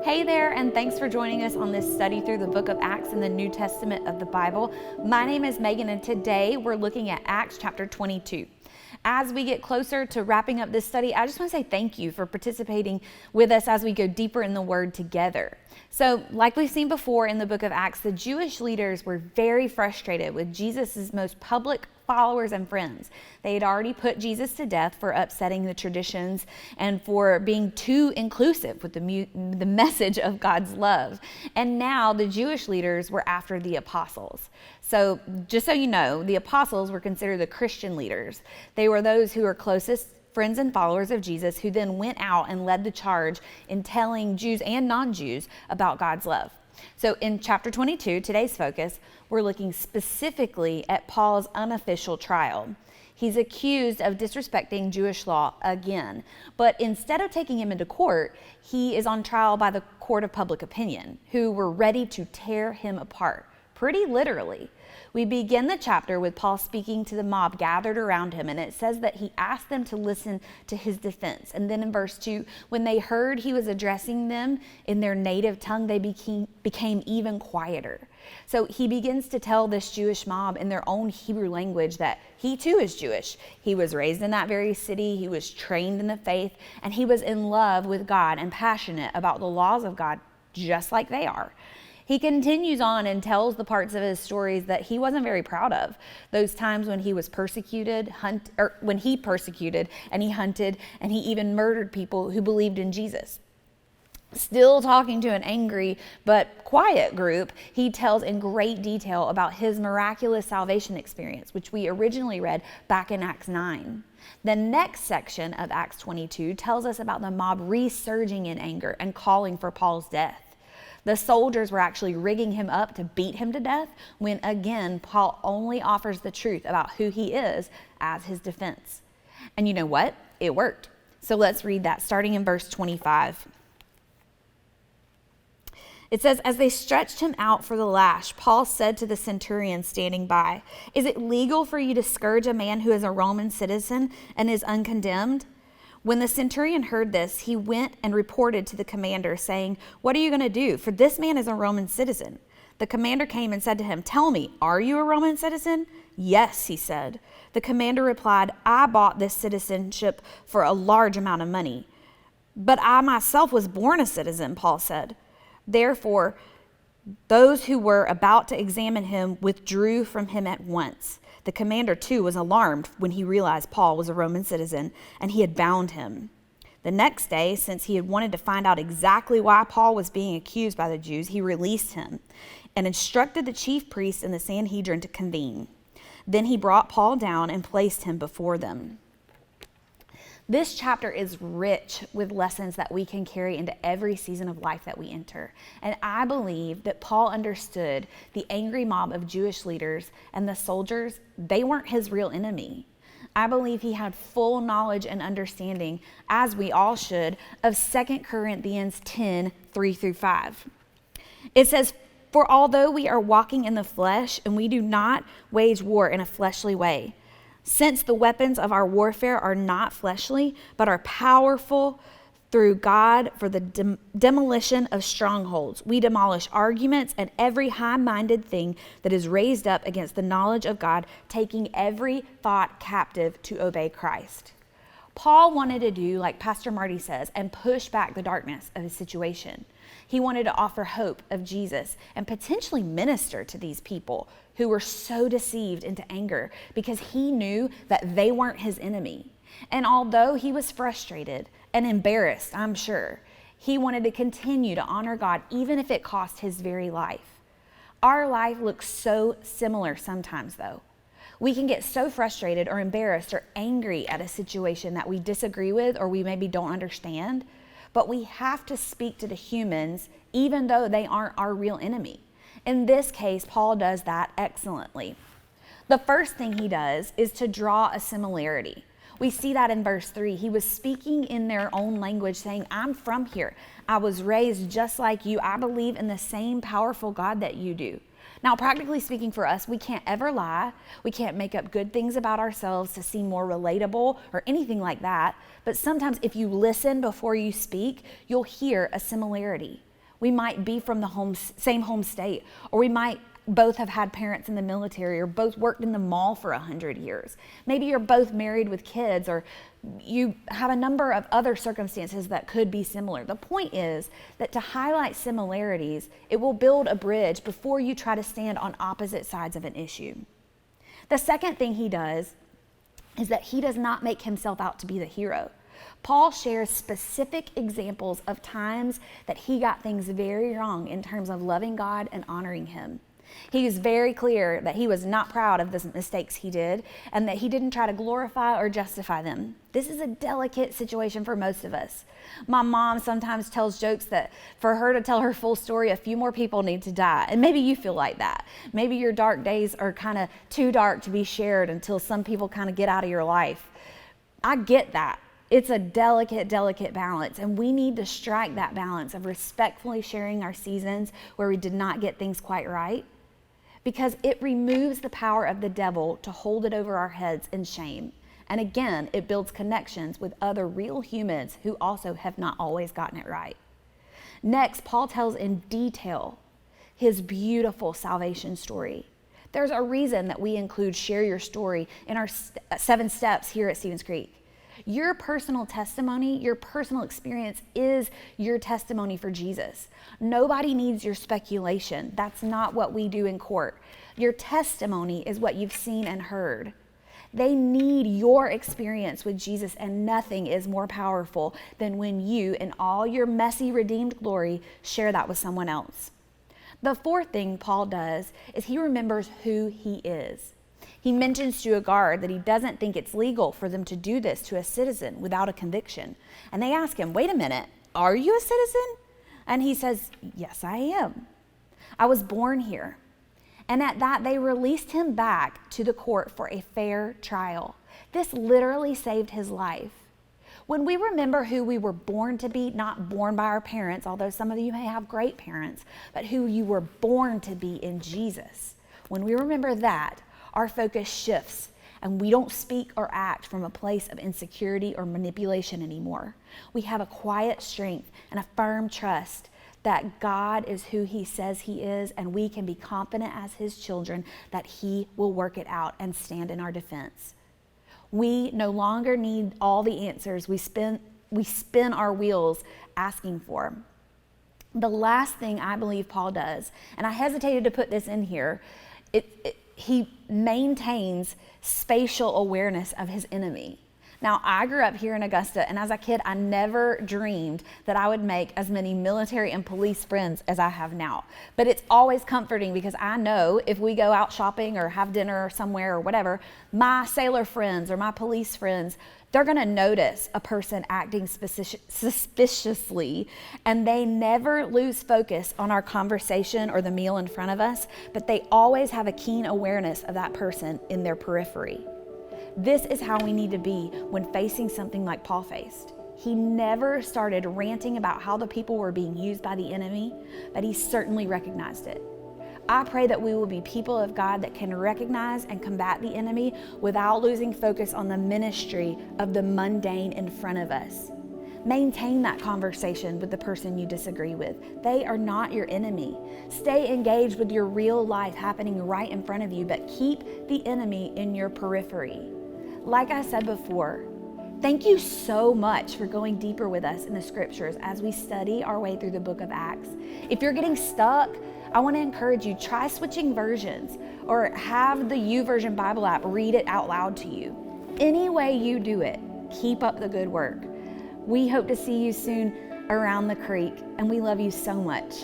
Hey there, and thanks for joining us on this study through the book of Acts in the New Testament of the Bible. My name is Megan, and today we're looking at Acts chapter 22. As we get closer to wrapping up this study, I just want to say thank you for participating with us as we go deeper in the Word together. So, like we've seen before in the book of Acts, the Jewish leaders were very frustrated with Jesus' most public followers and friends. They had already put Jesus to death for upsetting the traditions and for being too inclusive with the message of God's love. And now the Jewish leaders were after the apostles. So just so you know, the apostles were considered the Christian leaders. They were those who were closest friends and followers of Jesus, who then went out and led the charge in telling Jews and non-Jews about God's love. So in chapter 22, today's focus, we're looking specifically at Paul's unofficial trial. He's accused of disrespecting Jewish law again, but instead of taking him into court, he is on trial by the court of public opinion, who were ready to tear him apart, pretty literally. We begin the chapter with Paul speaking to the mob gathered around him, and it says that he asked them to listen to his defense. And then in verse 2, when they heard he was addressing them in their native tongue, they became even quieter. So he begins to tell this Jewish mob in their own Hebrew language that he too is Jewish. He was raised in that very city, he was trained in the faith, and he was in love with God and passionate about the laws of God just like they are. He continues on and tells the parts of his stories that he wasn't very proud of. Those times when he was persecuted, when he persecuted and he hunted and he even murdered people who believed in Jesus. Still talking to an angry but quiet group, he tells in great detail about his miraculous salvation experience, which we originally read back in Acts 9. The next section of Acts 22 tells us about the mob resurging in anger and calling for Paul's death. The soldiers were actually rigging him up to beat him to death when, again, Paul only offers the truth about who he is as his defense. And you know what? It worked. So let's read that, starting in verse 25. It says, as they stretched him out for the lash, Paul said to the centurion standing by, "Is it legal for you to scourge a man who is a Roman citizen and is uncondemned?" When the centurion heard this, he went and reported to the commander, saying, "What are you going to do? For this man is a Roman citizen." The commander came and said to him, "Tell me, are you a Roman citizen?" "Yes," he said. The commander replied, "I bought this citizenship for a large amount of money." "But I myself was born a citizen," Paul said. Therefore, those who were about to examine him withdrew from him at once. The commander, too, was alarmed when he realized Paul was a Roman citizen, and he had bound him. The next day, since he had wanted to find out exactly why Paul was being accused by the Jews, he released him and instructed the chief priests and the Sanhedrin to convene. Then he brought Paul down and placed him before them. This chapter is rich with lessons that we can carry into every season of life that we enter. And I believe that Paul understood the angry mob of Jewish leaders and the soldiers, they weren't his real enemy. I believe he had full knowledge and understanding, as we all should, of 2 Corinthians 10, 3-5. It says, "For although we are walking in the flesh, and we do not wage war in a fleshly way, since the weapons of our warfare are not fleshly, but are powerful through God for the demolition of strongholds. We demolish arguments and every high-minded thing that is raised up against the knowledge of God, taking every thought captive to obey Christ." Paul wanted to do like Pastor Marty says and push back the darkness of his situation. He wanted to offer hope of Jesus and potentially minister to these people who were so deceived into anger because he knew that they weren't his enemy. And although he was frustrated and embarrassed, I'm sure, he wanted to continue to honor God even if it cost his very life. Our life looks so similar sometimes, though. We can get so frustrated or embarrassed or angry at a situation that we disagree with or we maybe don't understand, but we have to speak to the humans even though they aren't our real enemy. In this case, Paul does that excellently. The first thing he does is to draw a similarity. We see that in verse 3. He was speaking in their own language, saying, "I'm from here. I was raised just like you. I believe in the same powerful God that you do." Now, practically speaking for us, we can't ever lie. We can't make up good things about ourselves to seem more relatable or anything like that. But sometimes if you listen before you speak, you'll hear a similarity. We might be from the same home state, or we might both have had parents in the military, or both worked in the mall for 100 years. Maybe you're both married with kids, or you have a number of other circumstances that could be similar. The point is that to highlight similarities, it will build a bridge before you try to stand on opposite sides of an issue. The second thing he does is that he does not make himself out to be the hero. Paul shares specific examples of times that he got things very wrong in terms of loving God and honoring him. He was very clear that he was not proud of the mistakes he did and that he didn't try to glorify or justify them. This is a delicate situation for most of us. My mom sometimes tells jokes that for her to tell her full story, a few more people need to die. And maybe you feel like that. Maybe your dark days are kind of too dark to be shared until some people kind of get out of your life. I get that. It's a delicate balance, and we need to strike that balance of respectfully sharing our seasons where we did not get things quite right, because it removes the power of the devil to hold it over our heads in shame. And again, it builds connections with other real humans who also have not always gotten it right. Next, Paul tells in detail his beautiful salvation story. There's a reason that we include Share Your Story in our 7 steps here at Stevens Creek. Your personal testimony, your personal experience is your testimony for Jesus. Nobody needs your speculation. That's not what we do in court. Your testimony is what you've seen and heard. They need your experience with Jesus, and nothing is more powerful than when you, in all your messy, redeemed glory, share that with someone else. The fourth thing Paul does is he remembers who he is. He mentions to a guard that he doesn't think it's legal for them to do this to a citizen without a conviction. And they ask him, wait a minute, are you a citizen? And he says, yes, I am. I was born here. And at that, they released him back to the court for a fair trial. This literally saved his life. When we remember who we were born to be, not born by our parents, although some of you may have great parents, but who you were born to be in Jesus, when we remember that, our focus shifts and we don't speak or act from a place of insecurity or manipulation anymore. We have a quiet strength and a firm trust that God is who he says he is, and we can be confident as his children that he will work it out and stand in our defense. We no longer need all the answers we spin our wheels asking for. The last thing I believe Paul does, and I hesitated to put this in here, he maintains spatial awareness of his enemy. Now, I grew up here in Augusta, and as a kid, I never dreamed that I would make as many military and police friends as I have now. But it's always comforting because I know if we go out shopping or have dinner somewhere or whatever, my sailor friends or my police friends, they're going to notice a person acting suspiciously, and they never lose focus on our conversation or the meal in front of us, but they always have a keen awareness of that person in their periphery. This is how we need to be when facing something like Paul faced. He never started ranting about how the people were being used by the enemy, but he certainly recognized it. I pray that we will be people of God that can recognize and combat the enemy without losing focus on the ministry of the mundane in front of us. Maintain that conversation with the person you disagree with. They are not your enemy. Stay engaged with your real life happening right in front of you, but keep the enemy in your periphery. Like I said before, thank you so much for going deeper with us in the scriptures as we study our way through the book of Acts. If you're getting stuck, I want to encourage you, try switching versions or have the YouVersion Bible app read it out loud to you. Any way you do it, keep up the good work. We hope to see you soon around the creek, and we love you so much.